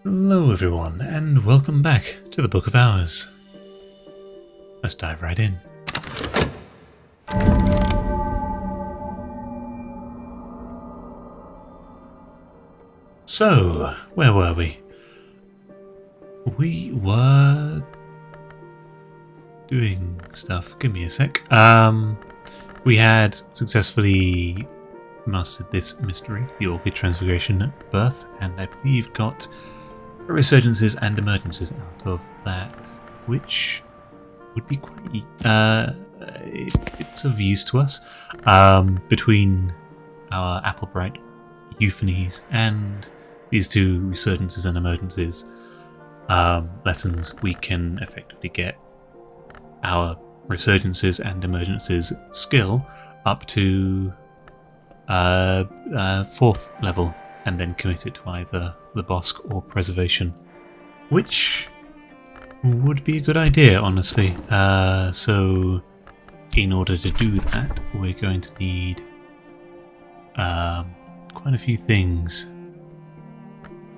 Hello everyone, and welcome back to the Book of Hours. Let's dive right in. So, where were we? We were doing stuff. Give me a sec. We had successfully mastered this mystery, the Orchid Transfiguration at birth, and I believe got resurgences and emergences out of that, which would be quite it's of use to us. Between our Applebright euphonies and these two resurgences and emergences lessons, we can effectively get our resurgences and emergences skill up to 4th level, and then commit it to either the Bosque or Preservation, which would be a good idea, honestly. So in order to do that, we're going to need quite a few things.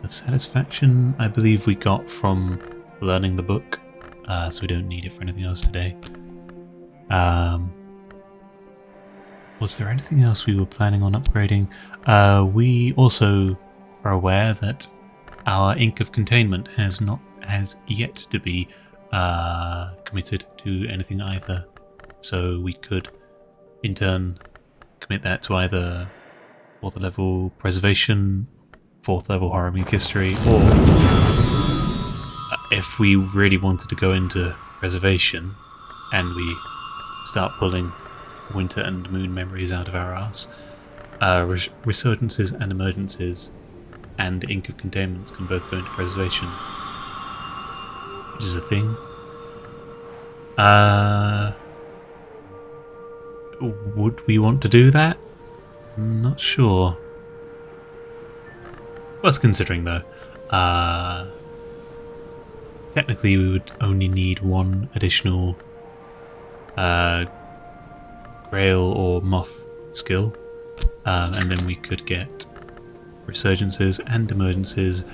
The satisfaction, I believe, we got from learning the book, so we don't need it for anything else today. Was there anything else we were planning on upgrading? We also are aware that our Ink of Containment has yet to be committed to anything either. So we could, in turn, commit that to either 4th level Preservation, 4th level Horror Meek History, or if we really wanted to go into Preservation and we start pulling Winter and Moon memories out of our arse, resurgences and emergences and Ink of Containment can both go into Preservation, which is a thing. Would we want to do that? Not sure. Worth considering though. Technically we would only need one additional Grail or Moth skill, and then we could get resurgences and emergences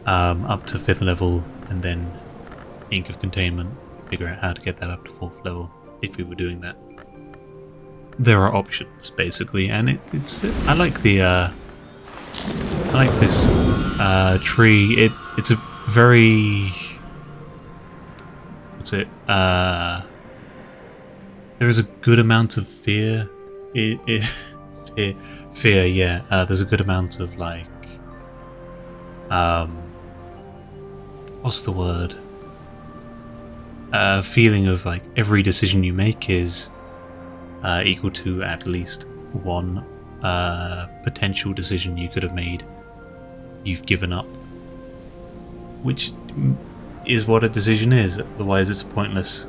up to 5th level, and then Ink of Containment, figure out how to get that up to 4th level if we were doing that. There are options basically, and it's I like the I like this tree. It's a very there is a good amount of fear. Fear, yeah. There's a good amount of like, what's the word? Feeling of like every decision you make is equal to at least one potential decision you could have made. You've given up, which is what a decision is. Otherwise, it's pointless.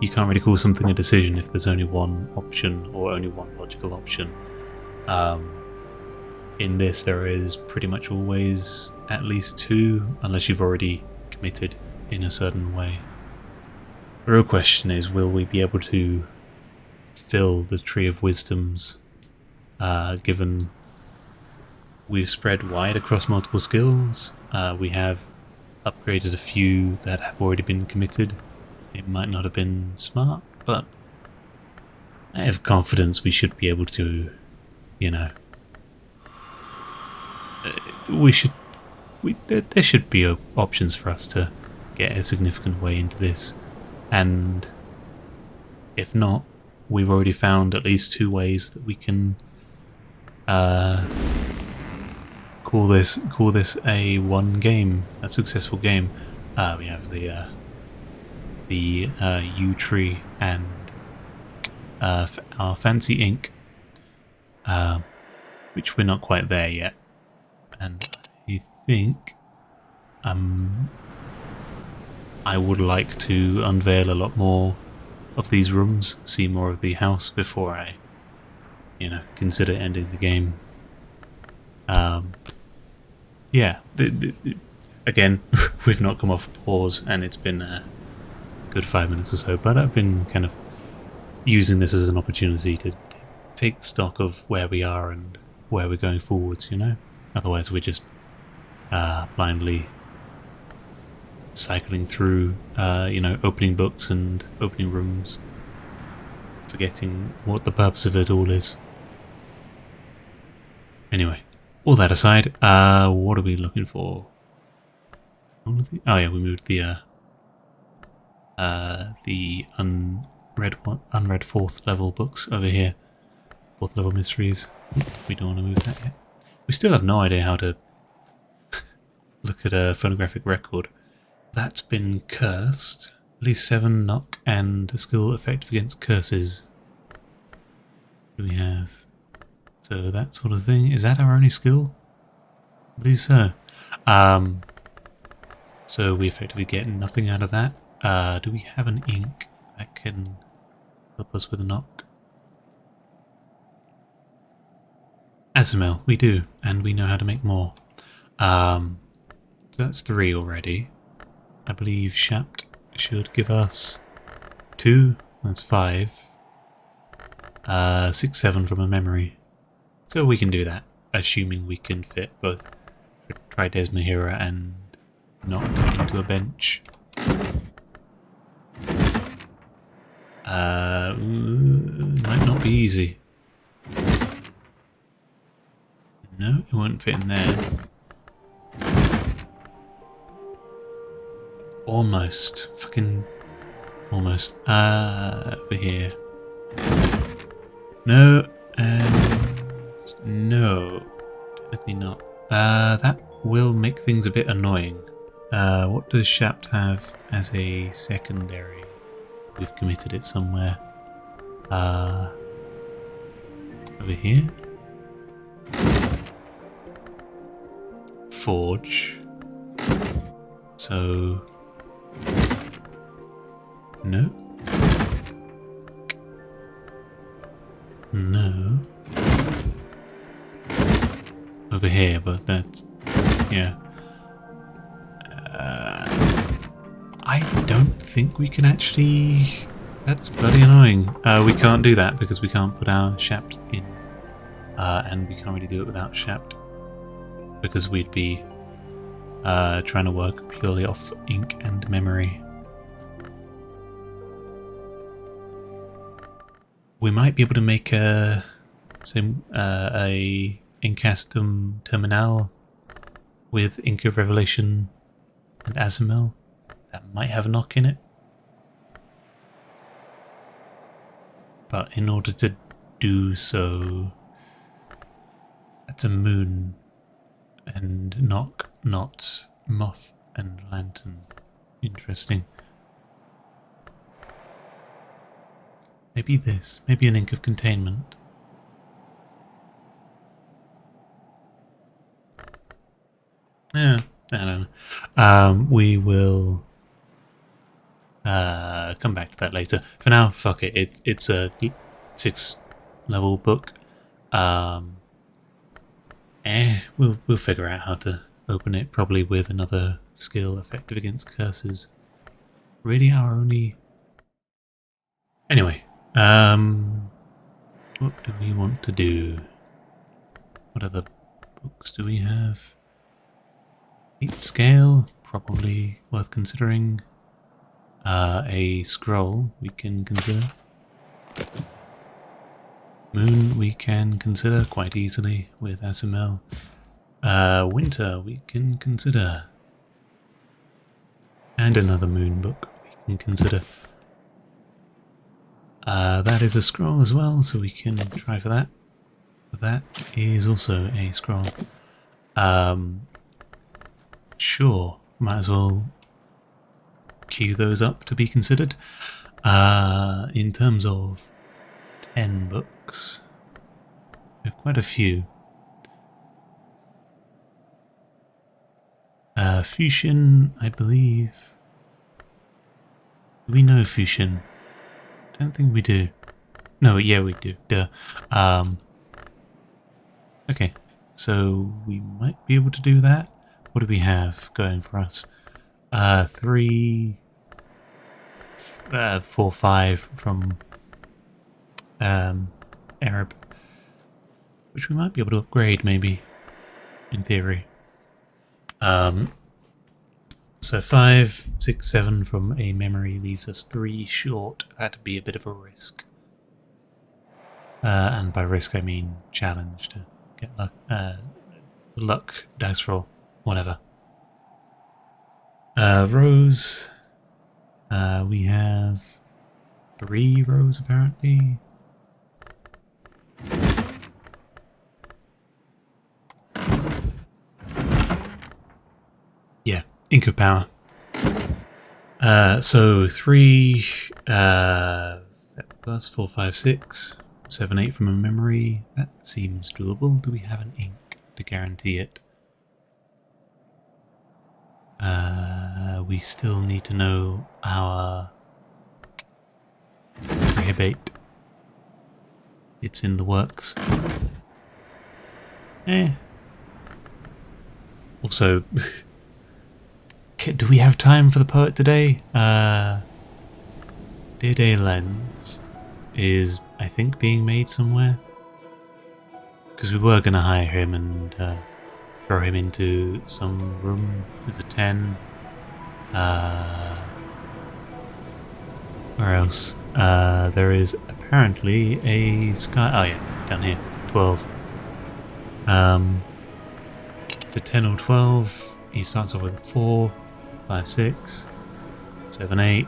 You can't really call something a decision if there's only one option or only one logical option. In this, there is pretty much always at least two, unless you've already committed in a certain way. The real question is, will we be able to fill the Tree of Wisdoms, given we've spread wide across multiple skills? We have upgraded a few that have already been committed. It might not have been smart, but I have confidence we should be able to, there should be options for us to get a significant way into this. And if not, we've already found at least 2 ways that we can call this a a successful game. We have the yew tree and our fancy ink, which we're not quite there yet, and I think I would like to unveil a lot more of these rooms, see more of the house before I consider ending the game. Yeah, again, we've not come off a pause, and it's been a good 5 minutes or so, but I've been kind of using this as an opportunity to take stock of where we are and where we're going forwards, Otherwise we're just blindly cycling through, opening books and opening rooms, forgetting what the purpose of it all is. Anyway, all that aside, what are we looking for? Oh yeah, we moved the unread fourth level books over here. Fourth level mysteries. We don't want to move that yet. We still have no idea how to look at a phonographic record. That's been cursed. At least 7 knock and a skill effective against curses. What do we have? So that sort of thing. Is that our only skill? I believe so. So we effectively get nothing out of that. Do we have an ink that can help us with a knock? Azamel, we do, and we know how to make more. So that's 3 already. I believe Shapt should give us 2. That's 5. 6, 7 from a memory. So we can do that, assuming we can fit both Tridesmahira and knock into a bench. Might not be easy. No, it won't fit in there. Almost. Fucking almost. Over here. No, and no. Technically not. That will make things a bit annoying. What does Shapt have as a secondary? We've committed it somewhere. Over here? Forge. So... no. No. Over here, but that's... yeah. I don't think we can actually... that's bloody annoying. We can't do that because we can't put our Shapt in. And we can't really do it without Shapt. Because we'd be trying to work purely off ink and memory. We might be able to make a Incastum Terminal with Ink of Revelation and Azamel. That might have a knock in it. But in order to do so, that's a moon and knock, not moth and lantern. Interesting. Maybe this. Maybe an ink of containment. Yeah, I don't know. We will come back to that later. For now, fuck it. It's a 6 level book. We'll figure out how to open it, probably with another skill effective against curses. Really our only... anyway, what do we want to do? What other books do we have? 8 scale, probably worth considering. A scroll we can consider. Moon we can consider quite easily with Azamel. Winter we can consider. And another moon book we can consider. That is a scroll as well, so we can try for that. That is also a scroll. Sure, might as well queue those up to be considered. In terms of 10 books, we have quite a few. Fusion, I believe. Do we know Fusion? I don't think we do. No, yeah, we do. Duh. Okay, so we might be able to do that. What do we have going for us? 3, 4, 5 from Arab, which we might be able to upgrade, maybe, in theory. Um, so 5, 6, 7 from a memory leaves us 3 short. That'd be a bit of a risk. And by risk I mean challenge to get luck, dice roll, whatever. Rows. We have 3 rows apparently. Yeah, ink of power. So 3 plus 4, 5, 6, 7, 8 from a memory. That seems doable. Do we have an ink to guarantee it? We still need to know our rebate. It's in the works. Also, do we have time for the poet today? Day Lens is, I think, being made somewhere. Because we were going to hire him and throw him into some room with a 10. Where else? There is apparently a sky... Oh yeah, down here. 12. The 10 or 12, he starts off with 4, 5, 6, 7, 8,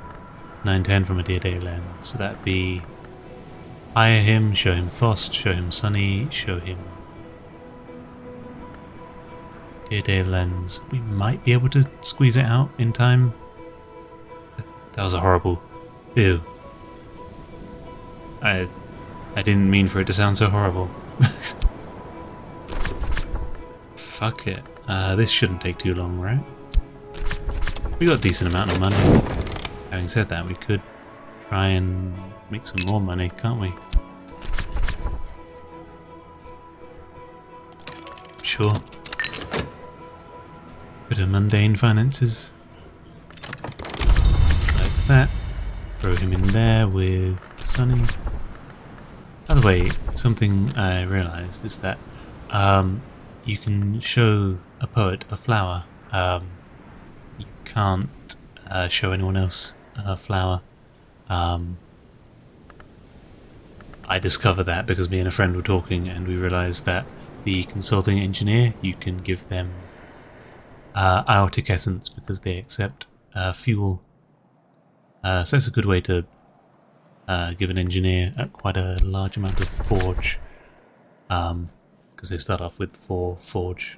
9, 10 from a Day Lens. So that'd be hire him, show him Fost, show him Sunny, show him Day Lens. We might be able to squeeze it out in time. That was a horrible... Ew. I didn't mean for it to sound so horrible. Fuck it. This shouldn't take too long, right? We got a decent amount of money. Having said that, we could try and make some more money, can't we? Sure. Bit of mundane finances. Like that. Throw him in there with Sunny. By the way, something I realised is that you can show a poet a flower. You can't show anyone else a flower. I discovered that because me and a friend were talking and we realised that the consulting engineer, you can give them aortic essence because they accept fuel. So that's a good way to give an engineer quite a large amount of forge. Because they start off with 4 forge.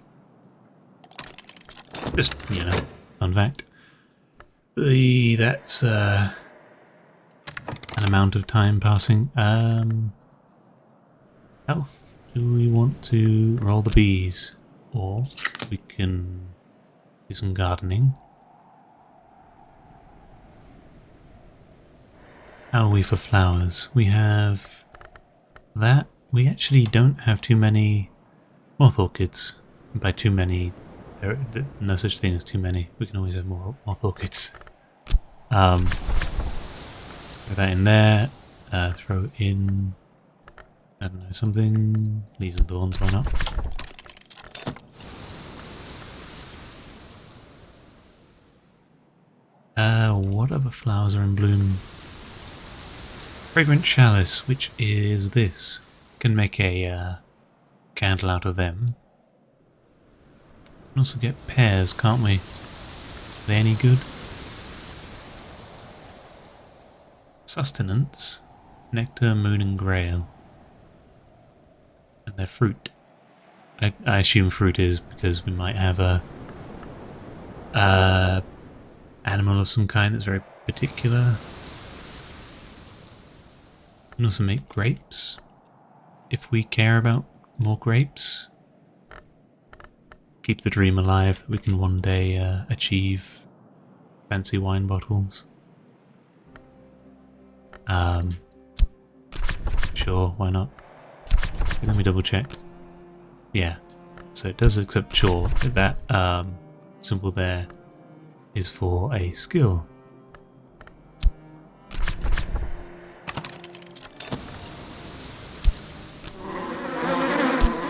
Just, you know, fun fact. That's an amount of time passing. Health. Do we want to roll the bees? Or we can do some gardening. How are we for flowers? We have that. We actually don't have too many moth orchids. By too many, there's no such thing as too many. We can always have more moth orchids. Throw that in there. Throw in, I don't know, something. Leaves and thorns, why not? What other flowers are in bloom? Fragrant chalice, which is this. Can make a candle out of them. We can also get pears, can't we? Are they any good? Sustenance, nectar, moon and grail. And they're fruit. I assume fruit is because we might have a animal of some kind that's very particular. We can also make grapes, if we care about more grapes. Keep the dream alive that we can one day achieve fancy wine bottles. Sure, why not? Let me double check. Yeah, so it does accept sure. That symbol there is for a skill.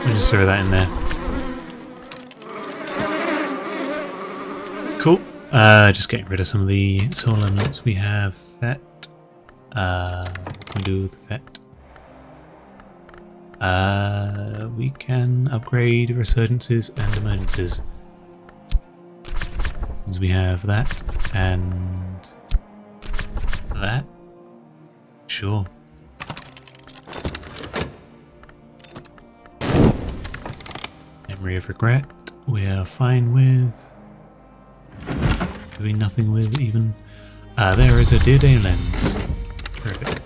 I'll just throw that in there. Just getting rid of some of the soul elements. We have Fet. What can we do with Fet? We can upgrade resurgences and emergencies. So we have that and that. Sure. Memory of regret. We are fine with. Doing nothing with even. There is a Dear Day lens. Terrific.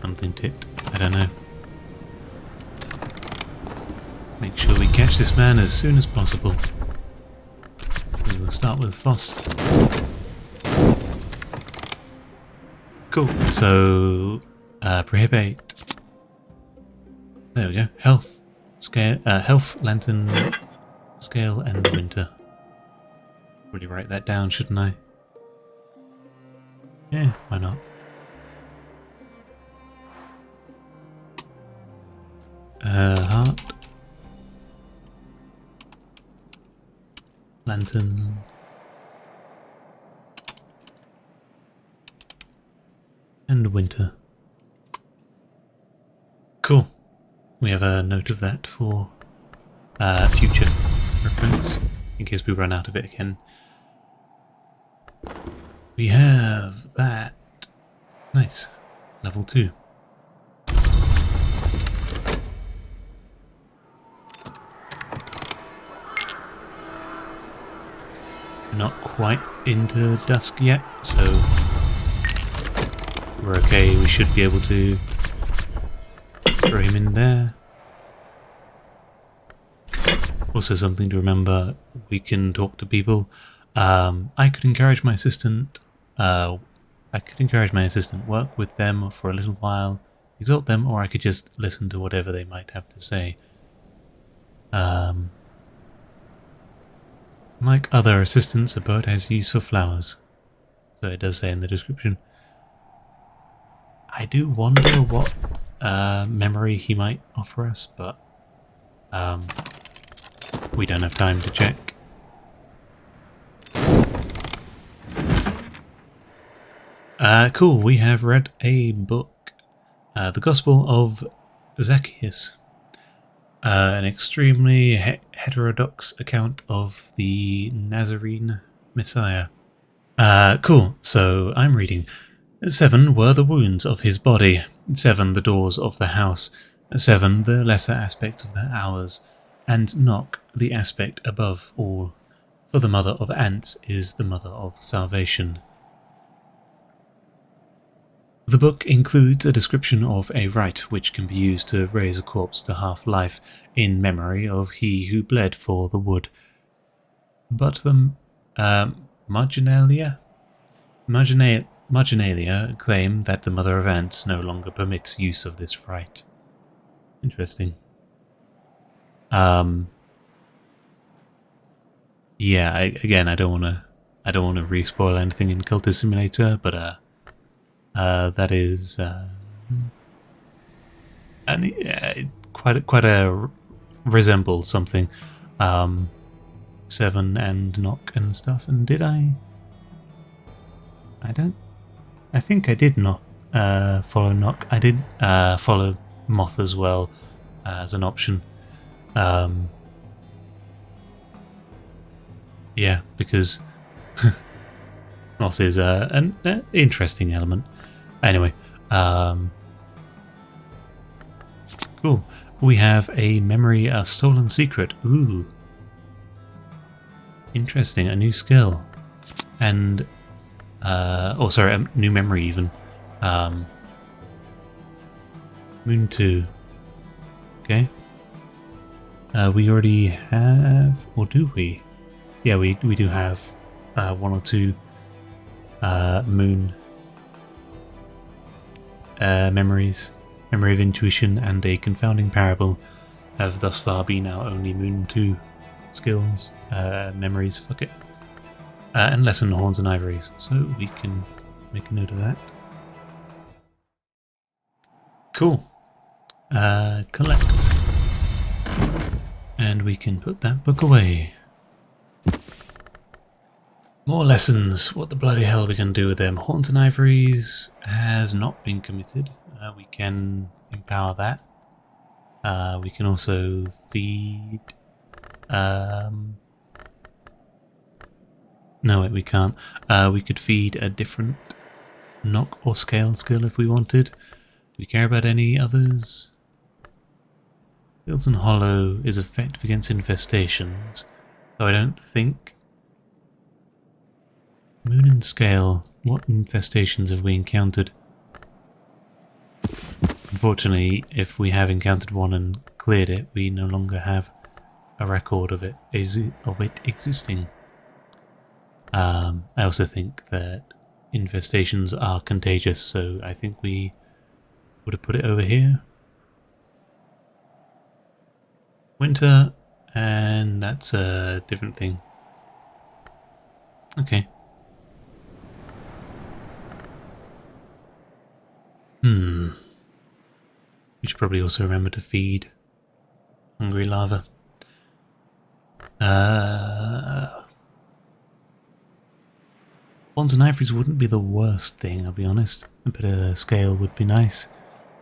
Something ticked. I don't know. Make sure we catch this man as soon as possible. We will start with Fost. Cool. So, prohibit. There we go. Health, scale, health, lantern, scale, and winter. Really write that down, shouldn't I? Yeah, why not? Heart. Lantern. And winter. Cool. We have a note of that for future reference, in case we run out of it again. We have that. Nice. Level 2. We're not quite into dusk yet, so we're okay. We should be able to throw him in there. Also something to remember, we can talk to people. I could encourage my assistant work with them for a little while, exalt them, or I could just listen to whatever they might have to say. Like other assistants, a bird has use for flowers. So it does say in the description. I do wonder what memory he might offer us, but we don't have time to check. Cool, we have read a book, The Gospel of Zacchaeus, an extremely heterodox account of the Nazarene Messiah. Cool, so I'm reading. 7 were the wounds of his body, 7 the doors of the house, 7 the lesser aspects of the hours, and knock the aspect above all, for the mother of ants is the mother of salvation. The book includes a description of a rite which can be used to raise a corpse to half-life in memory of he who bled for the wood. But the marginalia claim that the mother of ants no longer permits use of this rite. Interesting. Yeah, again, I don't want to re-spoil anything in Cultist Simulator, but that is quite a resembles something. 7 and knock and stuff. And did I think I did not follow knock. I did follow moth as well as an option. Yeah, because moth is an interesting element. Anyway, cool. We have a memory, a stolen secret. Ooh, interesting. A new skill, and oh, sorry, a new memory even. Moon 2. Okay. We already have, or do we? Yeah, we do have 1 or 2 moon memories. Memory of Intuition and a Confounding Parable have thus far been our only Moon 2 skills. Memories, fuck it. And Lesson Horns and Ivories, so we can make a note of that. Cool. Collect. And we can put that book away. More lessons. What the bloody hell are we going to do with them? Horns and Ivories has not been committed. We can empower that. We can also feed... no, wait, we can't. We could feed a different knock or scale skill if we wanted. Do we care about any others? Fields and Hollow is effective against infestations, though I don't think... Moon and Scale, what infestations have we encountered? Unfortunately, if we have encountered one and cleared it, we no longer have a record of it existing. I also think that infestations are contagious, so I think we would have put it over here. Winter, and that's a different thing. Okay. We should probably also remember to feed hungry lava. Bonds and Ivories wouldn't be the worst thing, I'll be honest. A bit of scale would be nice.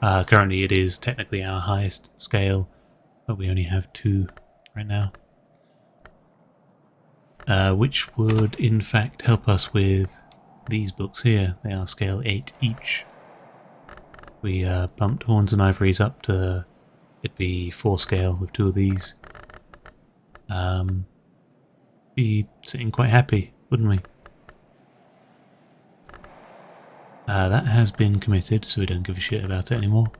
Currently it is technically our highest scale, but we only have 2 right now. Which would in fact help us with these books here. They are scale 8 each. We bumped Horns and Ivories up to it'd be 4 scale with 2 of these. Be sitting quite happy, wouldn't we? That has been committed, so we don't give a shit about it anymore.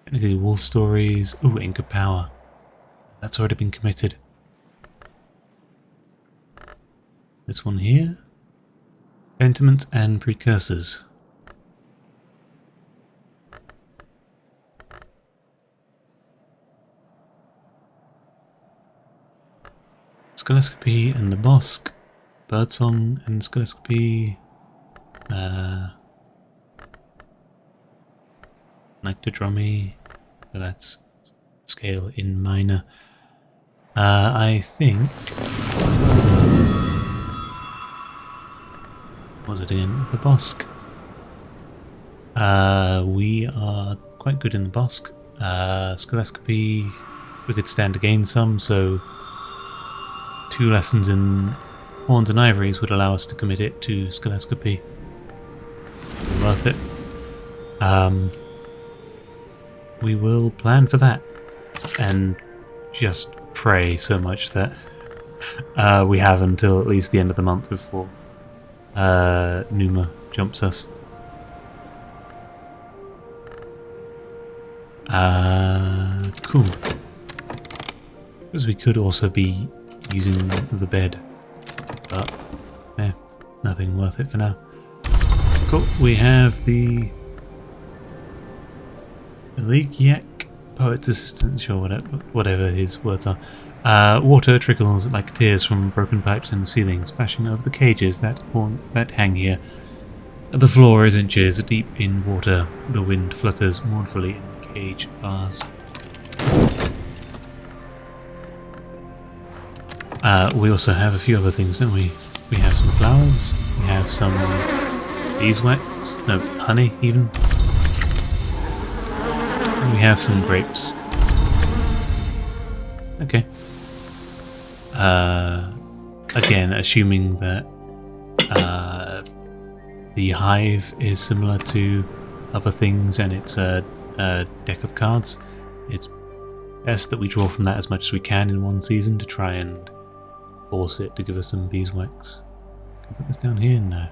Technically, Wolf Stories. Ooh, Ink of Power. That's already been committed. This one here. Sentiments and Precursors. Scalescopy and the Bosque. Birdsong and Scalescopy. Nectodromy. So that's scale in minor. I think... What was it again? The Bosque. We are quite good in the Bosque. Scalescopy, we could stand to gain some, so 2 lessons in Horns and Ivories would allow us to commit it to Scalescopy. Worth it. We will plan for that and just pray so much that we have until at least the end of the month before Numa jumps us. Cool. Because we could also be using the bed, but nothing worth it for now. Cool. We have the Elegiac Poet's Assistant, sure, whatever his words are. Water trickles like tears from broken pipes in the ceiling, splashing over the cages that hang here. The floor is inches deep in water. The wind flutters mournfully in the cage bars. We also have a few other things, don't we? We have some flowers. We have some beeswax. No, honey, even. And we have some grapes. Okay. Again, assuming that the hive is similar to other things and it's a deck of cards, it's best that we draw from that as much as we can in one season to try and force it to give us some beeswax. Can I put this down here? No.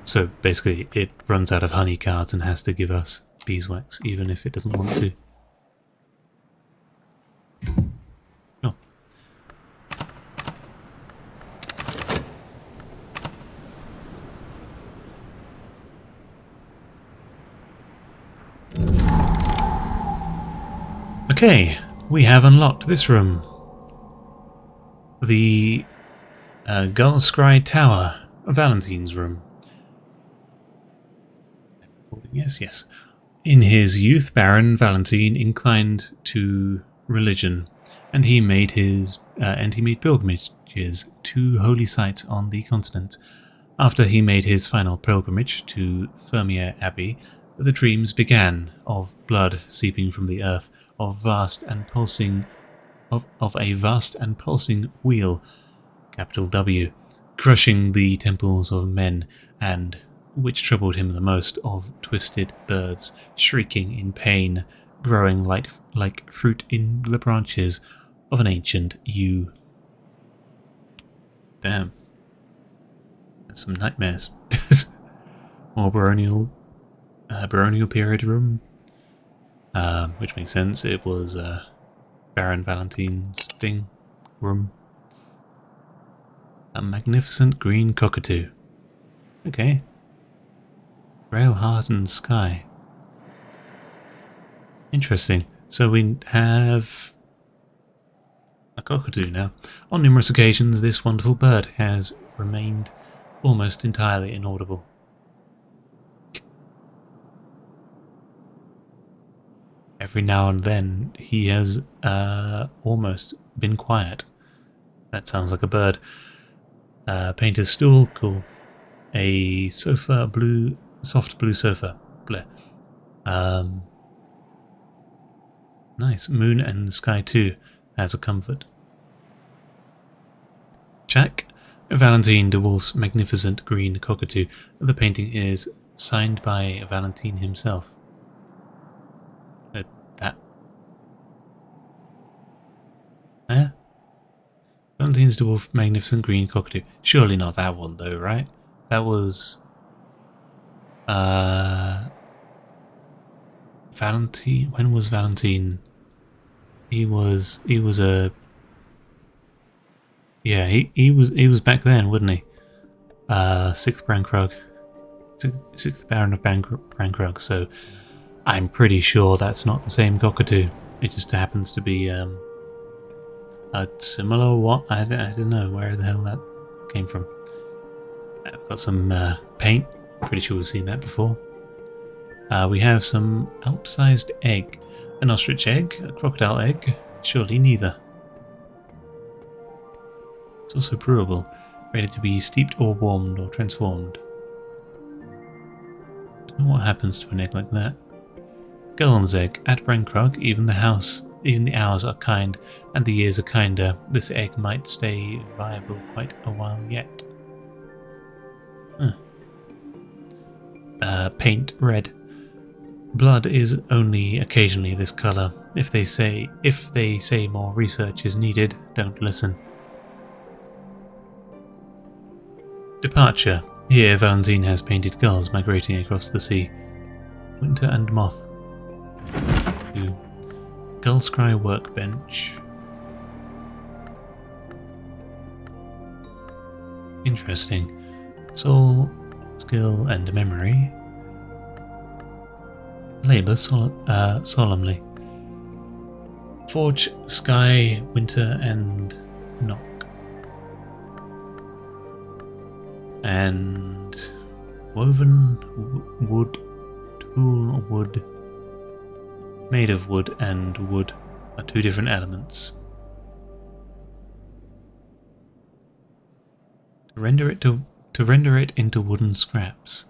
So basically it runs out of honey cards and has to give us beeswax even if it doesn't want to. Oh. Okay, we have unlocked this room. The Gullery Tower. Valentine's room. Yes, yes. In his youth, Baron Valentine inclined to religion, and he made pilgrimages to holy sites on the continent. After he made his final pilgrimage to Fermier Abbey, the dreams began of blood seeping from the earth, of a vast and pulsing wheel, capital W, crushing the temples of men, and, which troubled him the most, of twisted birds, shrieking in pain, growing like fruit in the branches of an ancient yew. Damn. That's some nightmares. More baronial period room. Which makes sense. It was Baron Valentine's thing. Room. A magnificent green cockatoo. Okay. Rail-hardened sky. Interesting. So we have a cockatoo now. On numerous occasions, this wonderful bird has remained almost entirely inaudible. Every now and then, he has almost been quiet. That sounds like a bird. Painter's stool, cool. A sofa, soft blue sofa. Bleh. Nice. Moon and the sky too, as a comfort. Jack Valentine de Wolf's magnificent green cockatoo. The painting is signed by Valentine himself. Valentine's de Wolf magnificent green cockatoo. Surely not that one though, right? That was Valentine. When was Valentine? He was a yeah. He was back then, wasn't he? Sixth Baron of Bancrog. So I'm pretty sure that's not the same cockatoo. It just happens to be a similar what? I don't know where the hell that came from. I've got some paint. Pretty sure we've seen that before. We have some outsized egg. An ostrich egg? A crocodile egg? Surely neither. It's also brewable, ready to be steeped or warmed or transformed. Don't know what happens to an egg like that. Gull's egg. At Brancrog, even the hours are kind, and the years are kinder. This egg might stay viable quite a while yet. Paint red. Blood is only occasionally this color. If they say more research is needed, don't listen. Departure. Here Valentine has painted gulls migrating across the sea. Winter and moth. Gullscry workbench. Interesting. Soul, skill, and memory. Labour solemnly. Forge, sky, winter, and knock. And woven wood, tool, wood. Made of wood and wood are two different elements. To render it into wooden scraps.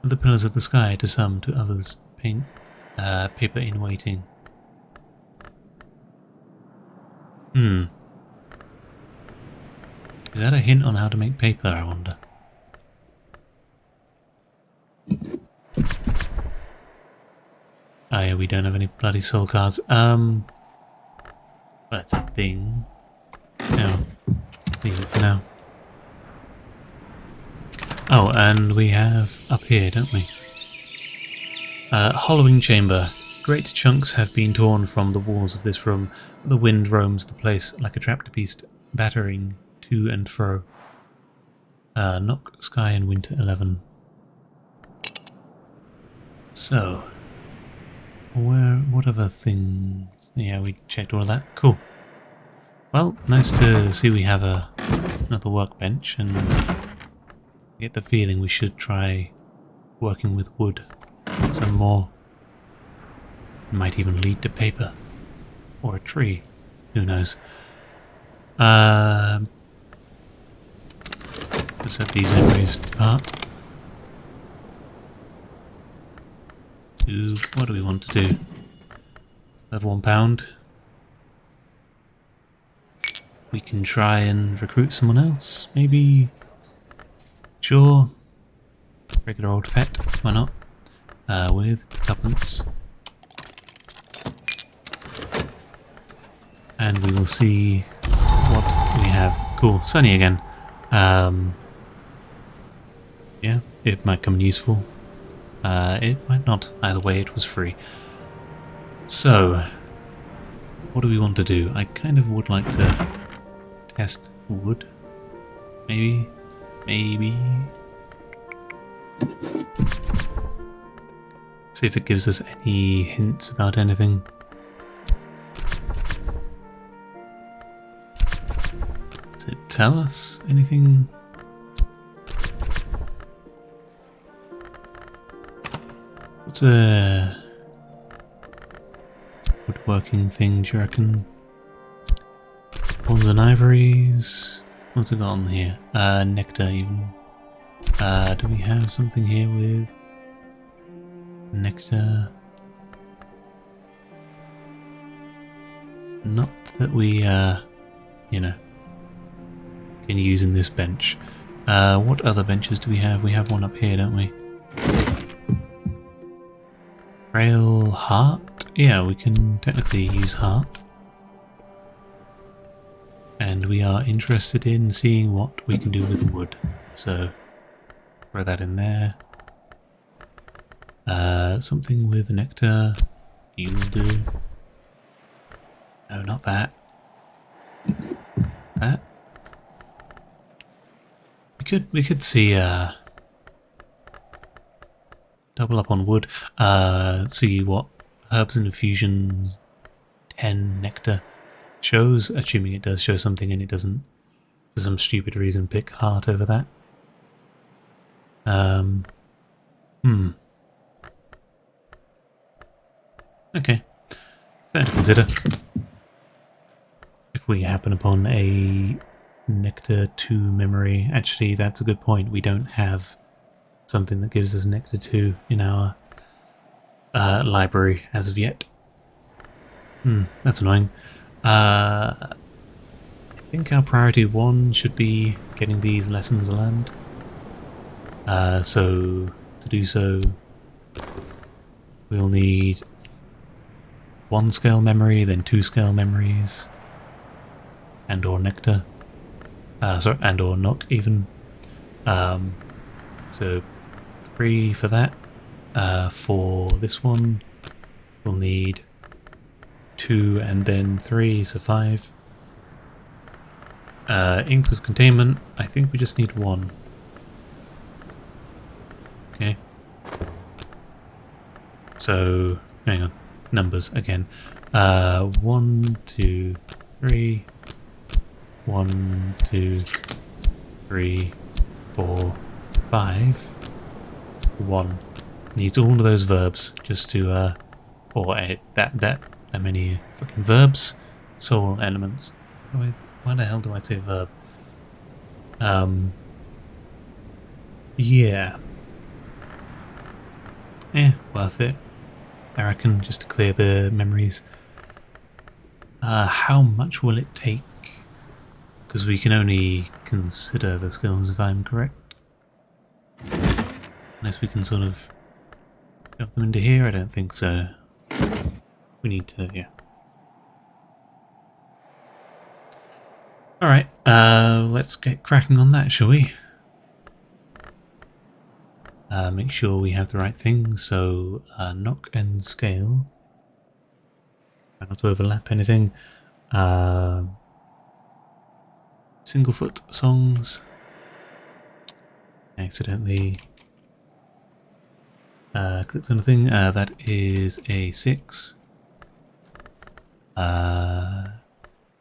The pillars of the sky to some, to others. Paint, paper in waiting. Is that a hint on how to make paper, I wonder? Oh yeah, we don't have any bloody soul cards. Well, that's a thing. No. Leave it for now. Oh, and we have up here, don't we? Hollowing chamber. Great chunks have been torn from the walls of this room. The wind roams the place like a trapped beast, battering to and fro. Knock, sky, and winter 11. So, what other things? Yeah, we checked all of that. Cool. Well, nice to see we have another workbench and get the feeling we should try working with wood some more. It might even lead to paper or a tree. Who knows? Let's let these memories depart. What do we want to do? Have £1. We can try and recruit someone else, maybe. Sure. Regular old fet, why not? With tuppence. And we will see what we have. Cool, sunny again. Yeah, it might come in useful. It might not. Either way, it was free. So, what do we want to do? I kind of would like to test wood. Maybe. See if it gives us any hints about anything. Does it tell us anything? What's a woodworking thing, do you reckon? Bronze and ivories. What's it got on here? Nectar even. Do we have something here with nectar? Not that we, you know, can use in this bench. What other benches do we have? We have one up here, don't we? Rail heart? Yeah, we can technically use heart. And we are interested in seeing what we can do with wood. So, throw that in there. Something with nectar. You'll do. No, not that. That. We could see double up on wood. See what herbs and infusions 10 nectar shows, assuming it does show something and it doesn't for some stupid reason pick heart over that. Okay. Something to consider. If we happen upon a Nectar 2 memory, actually that's a good point. We don't have something that gives us Nectar 2 in our library as of yet. That's annoying. I think our priority 1 should be getting these lessons learned. So to do so, we'll need 1 scale memory, then 2 scale memories, and or nectar. Sorry, and or knock even. So 3 for that. For this one, we'll need 2 and then 3, so 5. Inks of containment, I think we just need 1. Okay. So, hang on. Numbers again. 1, 2, 3. 1, 2, 3, 4, 5. 1. Needs all of those verbs just to, or that many fucking verbs. Soul elements. Why the hell do I say verb? Yeah. Worth it. I reckon, just to clear the memories. How much will it take? Because we can only consider the skills if I'm correct. Unless we can sort of shove them into here, I don't think so. We need to, yeah. Alright, let's get cracking on that, shall we? Make sure we have the right thing, so knock and scale. Try not to overlap anything. Single foot songs. Accidentally clicked on the thing. That is a 6.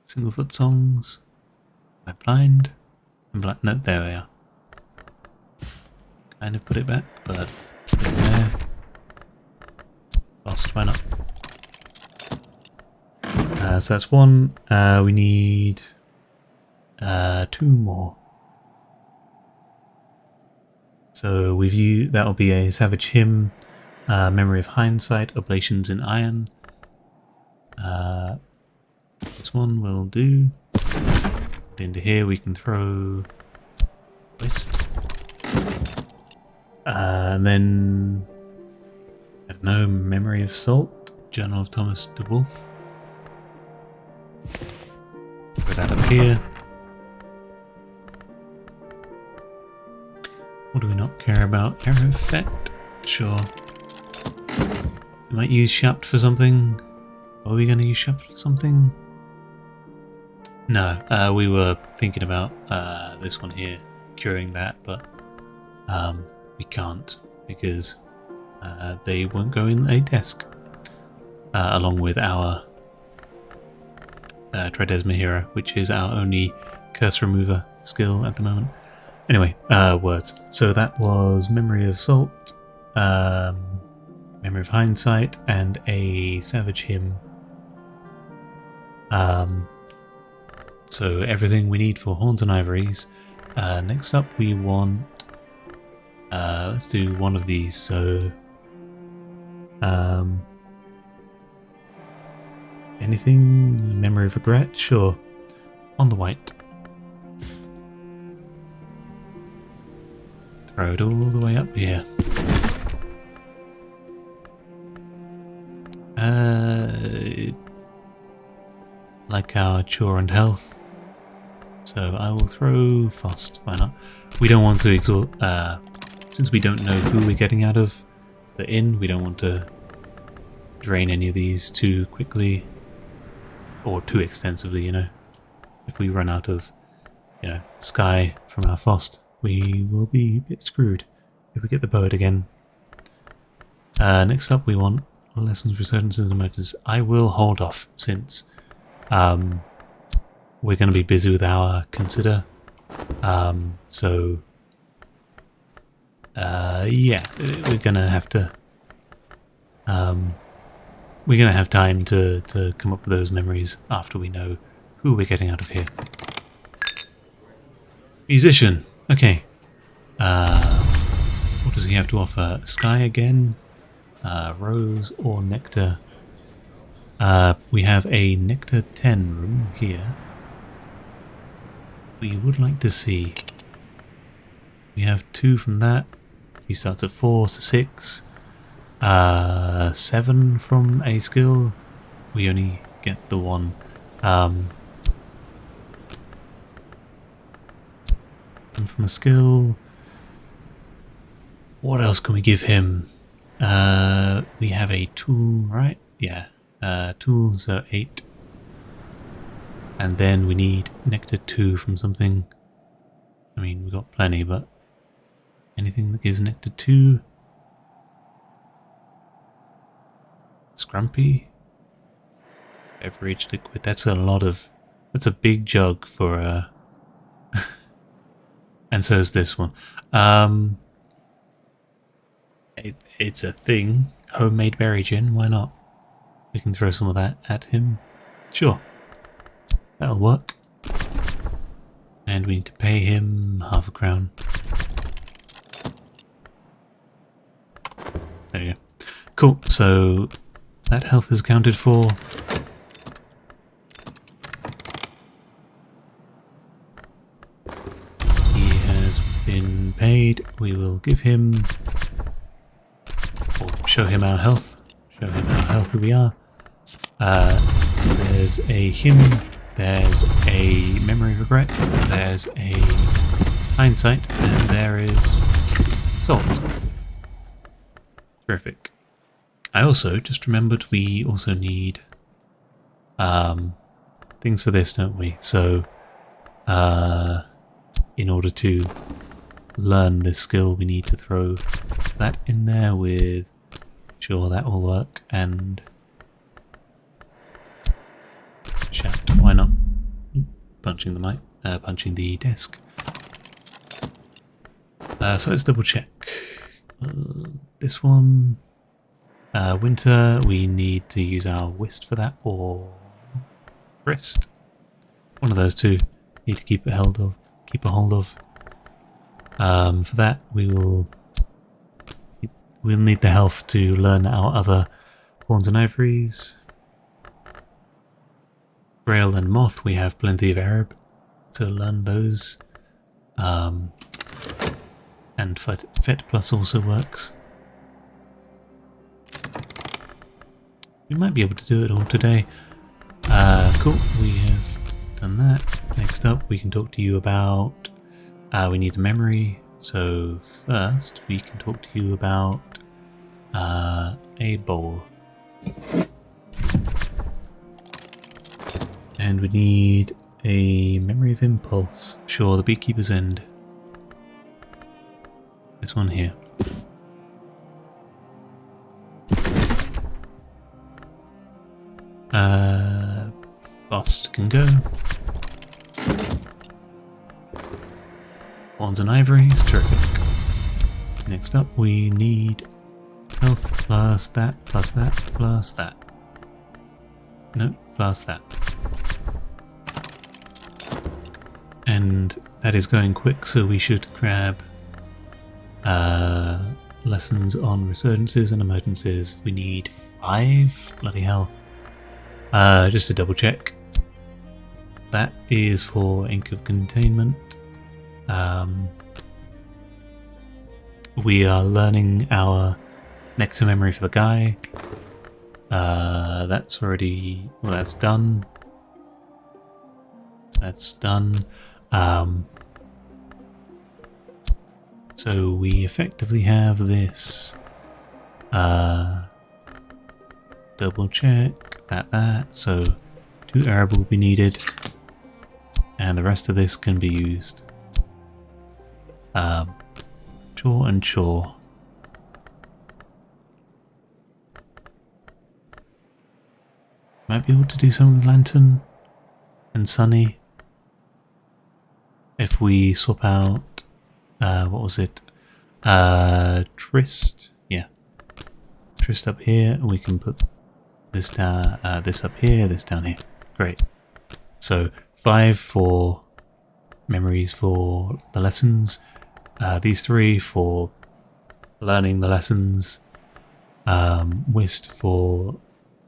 Single foot songs. Am I blind? I'm blind. No, there we are. kind of put it back, but put it there. Lost, why not? So that's one. We need 2 more. So we've used, that'll be a Savage Hymn, Memory of Hindsight, Oblations in Iron. This one will do. Into here we can throw Twist. And then, I don't know, Memory of Salt, Journal of Thomas de Wolfe. Put that up here. What do we not care about? Arrow effect? Sure. We might use Shapt for something. Are we going to use Shapt for something? No, we were thinking about this one here, curing that, but we can't because they won't go in a desk along with our Tridesma Hero, which is our only curse remover skill at the moment. Anyway, words. So that was Memory of Salt, Memory of Hindsight, and a Savage Hymn. So everything we need for Horns and Ivories. Next up we want... let's do one of these, so... anything? Memory of Regret? Sure. On the white. Throw it all the way up here. Like our Chore and Health. So I will throw Fast, why not? We don't want to exhaust, since we don't know who we're getting out of the inn, we don't want to drain any of these too quickly or too extensively, you know. If we run out of, you know, Sky from our Fost, we will be a bit screwed if we get the poet again. Next up we want Lessons, Resurgences and Motors. I will hold off since we're going to be busy with our Consider. Yeah, we're going to have to time to come up with those memories after we know who we're getting out of here. Musician. Okay. What does he have to offer? Sky again? Rose or Nectar? We have a Nectar 10 room here. We would like to see. We have 2 from that. He starts at 4, so 6. 7 from a skill. We only get the 1. And from a skill. What else can we give him? We have a tool, right? Yeah. Tool, so 8. And then we need Nectar 2 from something. I mean, we've got plenty, but anything that gives Nectar 2. Scrumpy. Beverage liquid. That's a lot of... That's a big jug for and so is this one. It's a thing. Homemade berry gin, why not? We can throw some of that at him. Sure. That'll work. And we need to pay him half a crown. There you go. Cool, so that health is accounted for. He has been paid. We will give him... or show him our health. Show him how healthy we are. There's a hymn. There's a Memory of Regret. There's a Hindsight. And there is Salt. Terrific. I also just remembered we also need things for this, don't we? So in order to learn this skill we need to throw that in there with... Sure, that will work. And Shaft, why not? Punching the mic, punching the desk. So let's double check. This one, winter, we need to use our whist for that, or wrist. One of those two. Need to keep a hold of. For that, we'll need the health to learn our other pawns and ivories. Grail and moth, we have plenty of Arab to learn those. And Fet Plus also works. We might be able to do it all today. Cool, we have done that. Next up, we can talk to you about... we need a memory. So first, we can talk to you about a bowl. And we need a memory of impulse. Sure, the beekeeper's end. This one here. Fast can go. Wands and ivories, terrific. Next up we need health plus that, plus that, plus that. No, plus that. And that is going quick, so we should grab lessons on resurgences and emergencies. We need 5. Bloody hell. Just to double check. That is for Ink of Containment. We are learning our nectar memory for the guy. That's already... well, that's done. That's done. So we effectively have this. Double check that. So 2 Arab will be needed, and the rest of this can be used. Chore and chore. Might be able to do something with Lantern and Sunny if we swap out. What was it? Trist. Yeah, Trist up here, and we can put this down. This up here. This down here. Great. So 5 for memories for the lessons. These 3 for learning the lessons. Whist for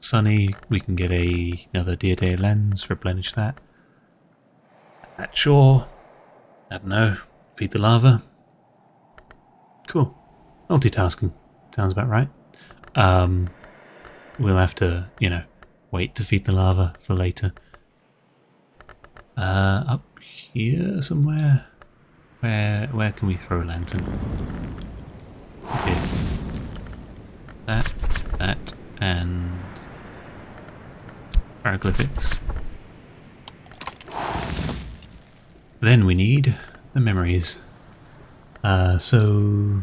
Sunny. We can get another Dear Day lens, replenish that. At shore, I don't know, feed the lava. Cool. Multitasking. Sounds about right. We'll have to, wait to feed the lava for later. Up here somewhere? Where can we throw a lantern? Okay. That, and hieroglyphics. Then we need the memories. So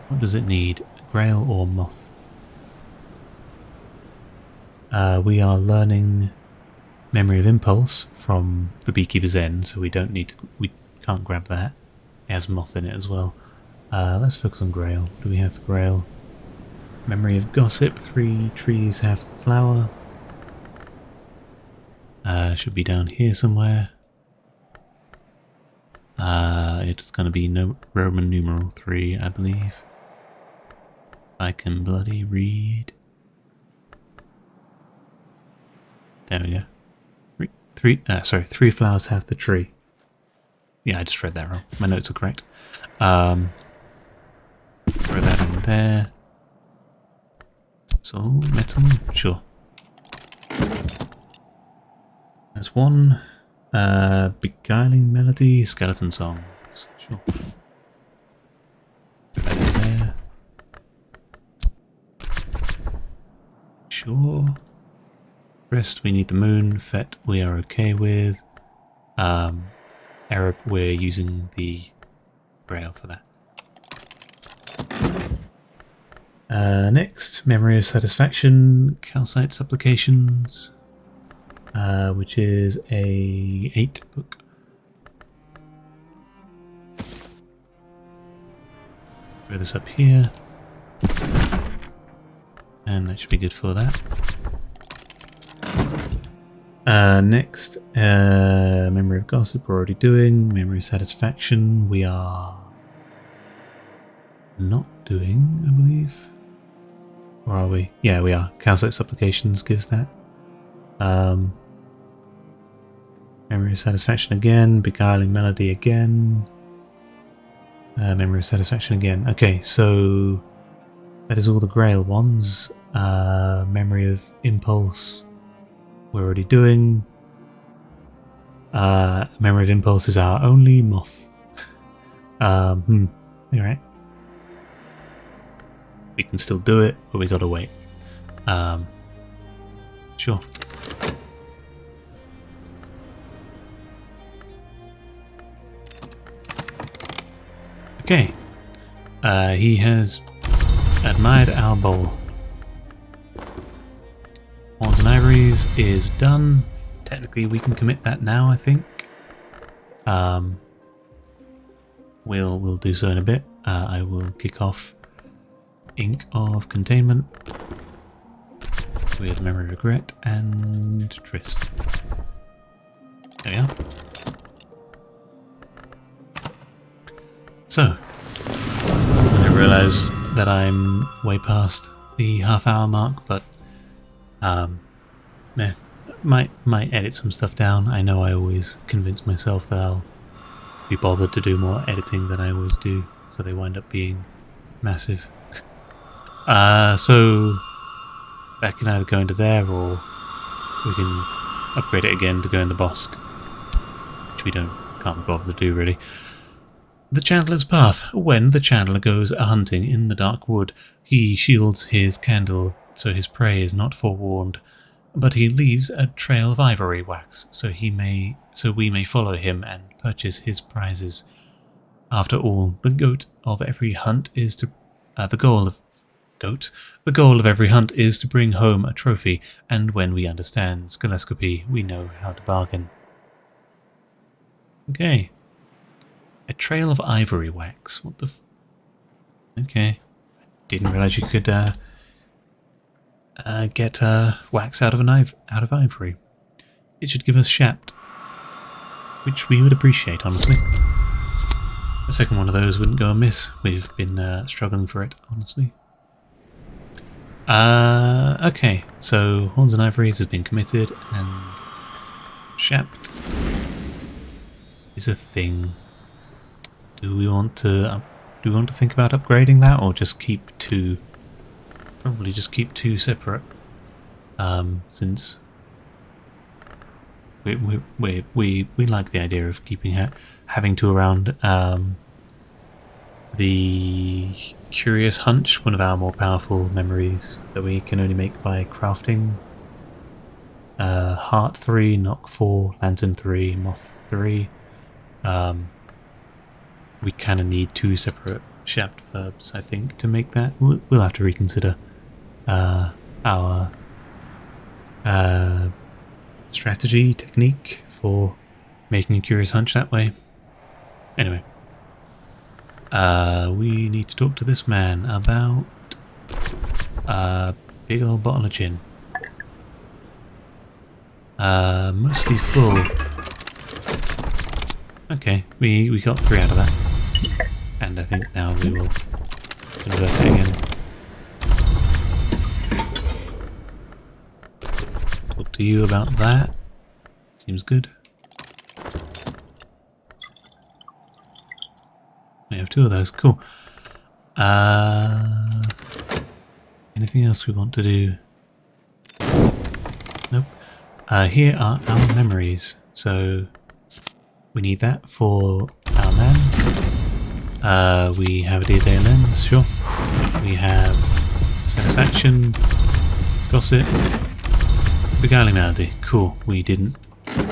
what does it need? Grail or moth? We are learning memory of impulse from the beekeeper's end, so we can't grab that. It has moth in it as well. Let's focus on Grail. What do we have for Grail? Memory of gossip. 3 trees have the flower. Should be down here somewhere. It's going to be Roman numeral 3, I believe. I can bloody read. There we go. 3 flowers have the tree. Yeah, I just read that wrong. My notes are correct. Throw that in there. So, metal, sure. There's 1. Beguiling melody, skeleton songs. Sure. Put that in there. Sure. Rest, we need the moon. Fet, we are okay with. Arab, we're using the Grail for that. Next, Memory of Satisfaction, Calcite Supplications, which is a 8 book. Throw this up here. And that should be good for that. Next, memory of gossip we're already doing. Memory of satisfaction we are not doing, I believe. Or are we? Yeah, we are. Calcite supplications gives that. Memory of satisfaction again. Beguiling melody again. Memory of satisfaction again. Okay, so that is all the Grail ones. Memory of impulse we're already doing. Memory of impulse is our only moth. Alright. We can still do it, but we gotta wait. Sure. Okay. He has admired our bowl. Horns and Ivories is done. Technically we can commit that now, I think. We'll do so in a bit. I will kick off Ink of Containment with Memory of Regret and Tryst. There we are. So, I realise that I'm way past the half-hour mark, but might edit some stuff down. I know I always convince myself that I'll be bothered to do more editing than I always do, so they wind up being massive. So that can either go into there, or we can upgrade it again to go in the Bosque, which we can't be bothered to do really. The Chandler's Path. When the Chandler goes a-hunting in the dark wood, he shields his candle so his prey is not forewarned, but he leaves a trail of ivory wax so we may follow him and purchase his prizes. After all, the goal of every hunt is to bring home a trophy, and when we understand scalescopy, we know how to bargain. Okay. A trail of ivory wax. What the okay. Didn't realise you could get wax out of ivory. It should give us shapt, which we would appreciate, honestly. The second one of those wouldn't go amiss. We've been struggling for it, honestly. Okay, so Horns and Ivories has been committed, and shapt is a thing. Do we want to think about upgrading that, or just keep two? Probably just keep two separate, since we like the idea of keeping having two around. The Curious Hunch, one of our more powerful memories that we can only make by crafting. Heart 3, Knock 4, Lantern 3, Moth 3. We kind of need two separate shapt verbs, I think, to make that. We'll have to reconsider our strategy, technique for making a Curious Hunch that way. Anyway. We need to talk to this man about a big old bottle of gin. Mostly full. Okay, we got 3 out of that. And I think now we will convert it again. Talk to you about that. Seems good. We have 2 of those, cool. Anything else we want to do? Nope. Here are our memories. So we need that for our man. We have a day lens, sure. We have satisfaction, gossip, beguiling melody. Cool. We didn't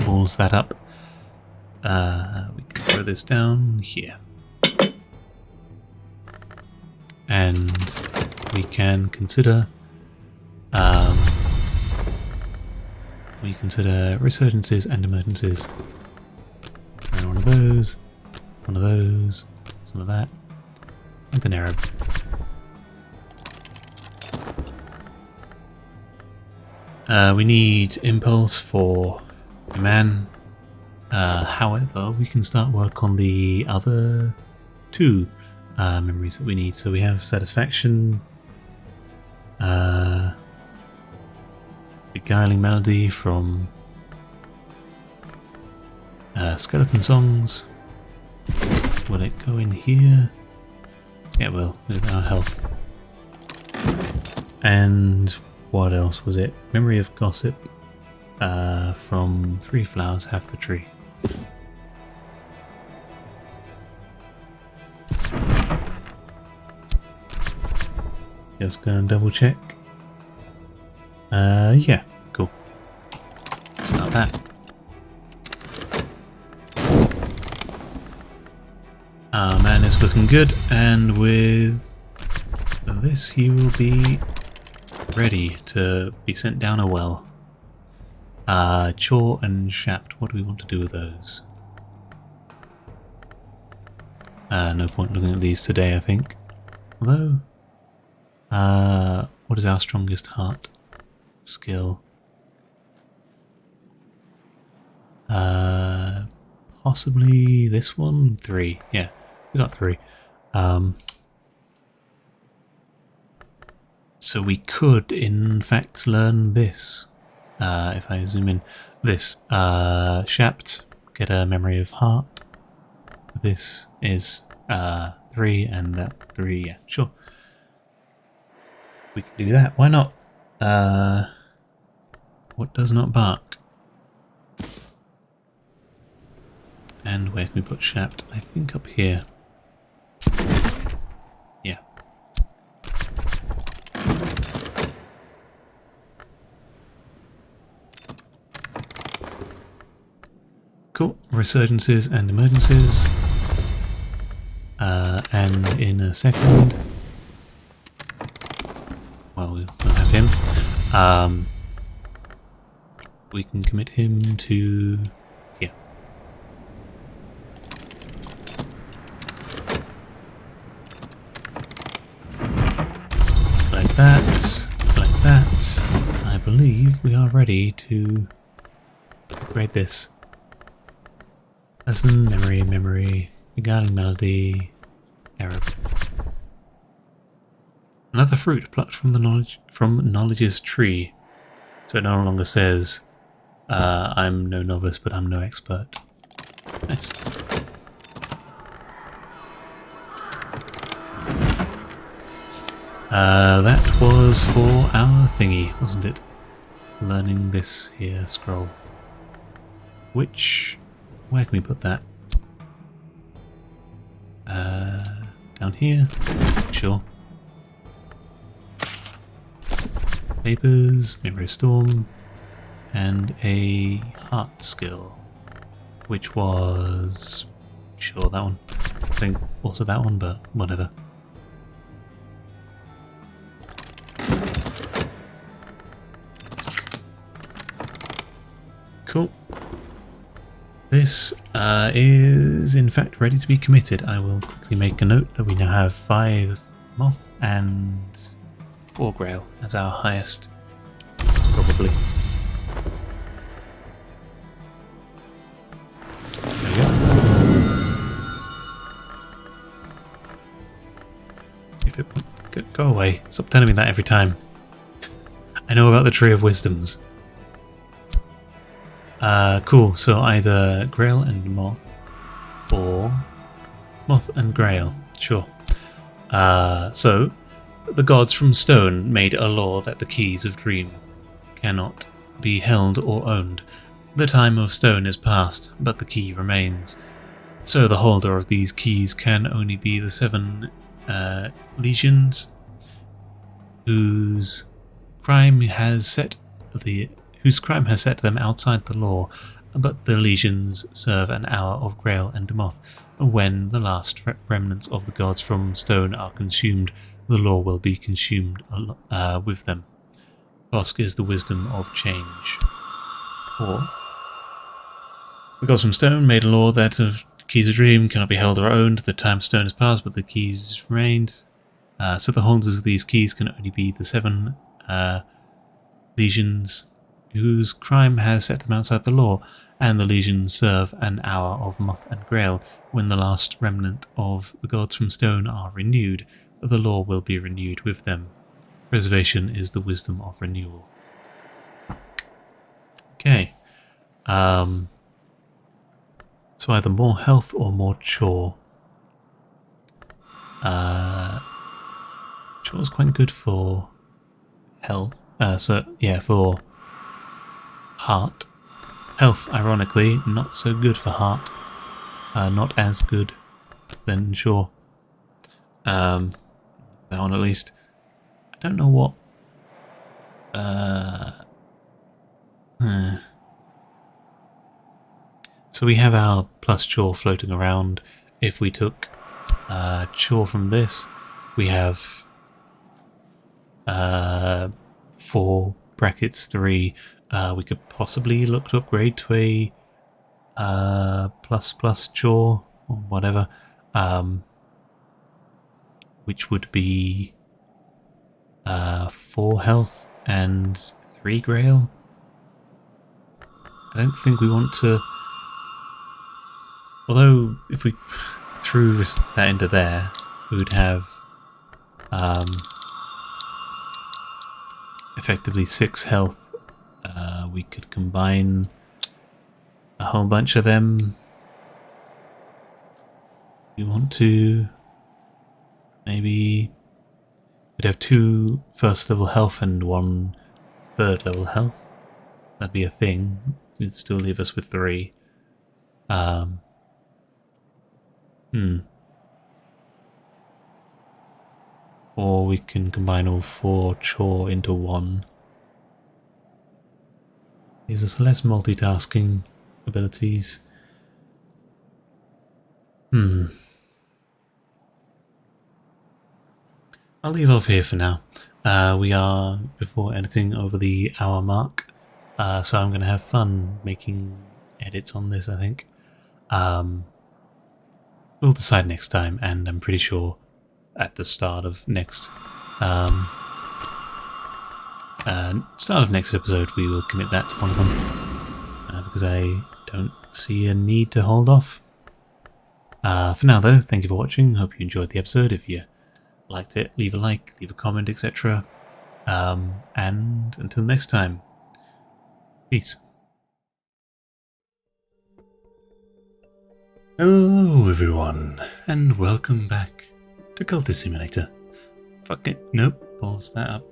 balls that up. We can throw this down here. And we can consider resurgences and emergencies. And one of those, some of that. with an Arab. We need impulse for a man. However, we can start work on the other two memories that we need. So we have satisfaction, beguiling melody from skeleton songs. Will it go in here? Yeah, it will, with our health. And what else was it? Memory of gossip from 3 flowers, half the tree. Just gonna double check. Yeah, cool. Start that. Our man is looking good, and with this he will be ready to be sent down a well. Chore and Shapt, what do we want to do with those? No point looking at these today, I think. Although, what is our strongest heart skill? Possibly this one? 3. Yeah, we got 3. So we could, in fact, learn this. If I zoom in, this Shapt, get a memory of heart. This is 3, and that 3. Yeah, sure. We can do that. Why not? What does not bark? And where can we put Shapt? I think up here. Yeah. Cool. Resurgences and emergencies. And in a second, well, we'll have him. We can commit him to here. Like that, like that. I believe we are ready to upgrade this. Lesson, memory, beguiling melody, Arab. Another fruit plucked from knowledge's tree. So it no longer says, I'm no novice, but I'm no expert. Nice. That was for our thingy, wasn't it? Learning this here scroll. Where can we put that? Down here? Sure. Papers, Memory Storm, and a heart skill, which was... sure, that one. I think also that one, but whatever. Cool. This is in fact ready to be committed. I will quickly make a note that we now have 5 moth and 4 grail as our highest, probably. There we go. If it go away. Stop telling me that every time. I know about the Tree of Wisdoms. Cool, so either Grail and Moth, or Moth and Grail, sure. So, the gods from stone made a law that the keys of dream cannot be held or owned. The time of stone is past, but the key remains. So the holder of these keys can only be the 7 legions whose crime has set them outside the law, but the legions serve an hour of Grail and Moth. When the last remnants of the gods from stone are consumed, the law will be consumed with them. Bosk is the wisdom of change. Or, the gods from stone made a law that of Keys of Dream cannot be held or owned. The time stone has passed, but the keys remained. So the holders of these keys can only be the 7 legions whose crime has set them outside the law, and the legions serve an hour of moth and grail. When the last remnant of the gods from stone are renewed, the law will be renewed with them. Preservation is the wisdom of renewal. Okay. So either more health or more chore. Chore's quite good for health. For heart. Health, ironically, not so good for heart. Not as good then sure. That one at least. I don't know what. So we have our plus chore floating around. If we took chore from this, we have 4 brackets 3. We could possibly look to upgrade to a plus chore or whatever, which would be 4 health and 3 grail. I don't think we want to. Although, if we threw that into there, we would have effectively 6 health. We could combine a whole bunch of them. We want to. Maybe we'd have 2 first level health and 1 third level health. That'd be a thing. It'd still leave us with 3. Or we can combine all 4 chore into 1. Gives us less multitasking abilities. I'll leave off here for now. We are before editing over the hour mark, so I'm going to have fun making edits on this, I think. We'll decide next time, and I'm pretty sure at the start of next episode we will commit that to one of them, because I don't see a need to hold off. For now though, thank you for watching. Hope you enjoyed the episode. If you liked it, leave a like, leave a comment, etc. And until next time, peace. Hello everyone, and welcome back to Cultist Simulator. Fuck it, nope, pause that up.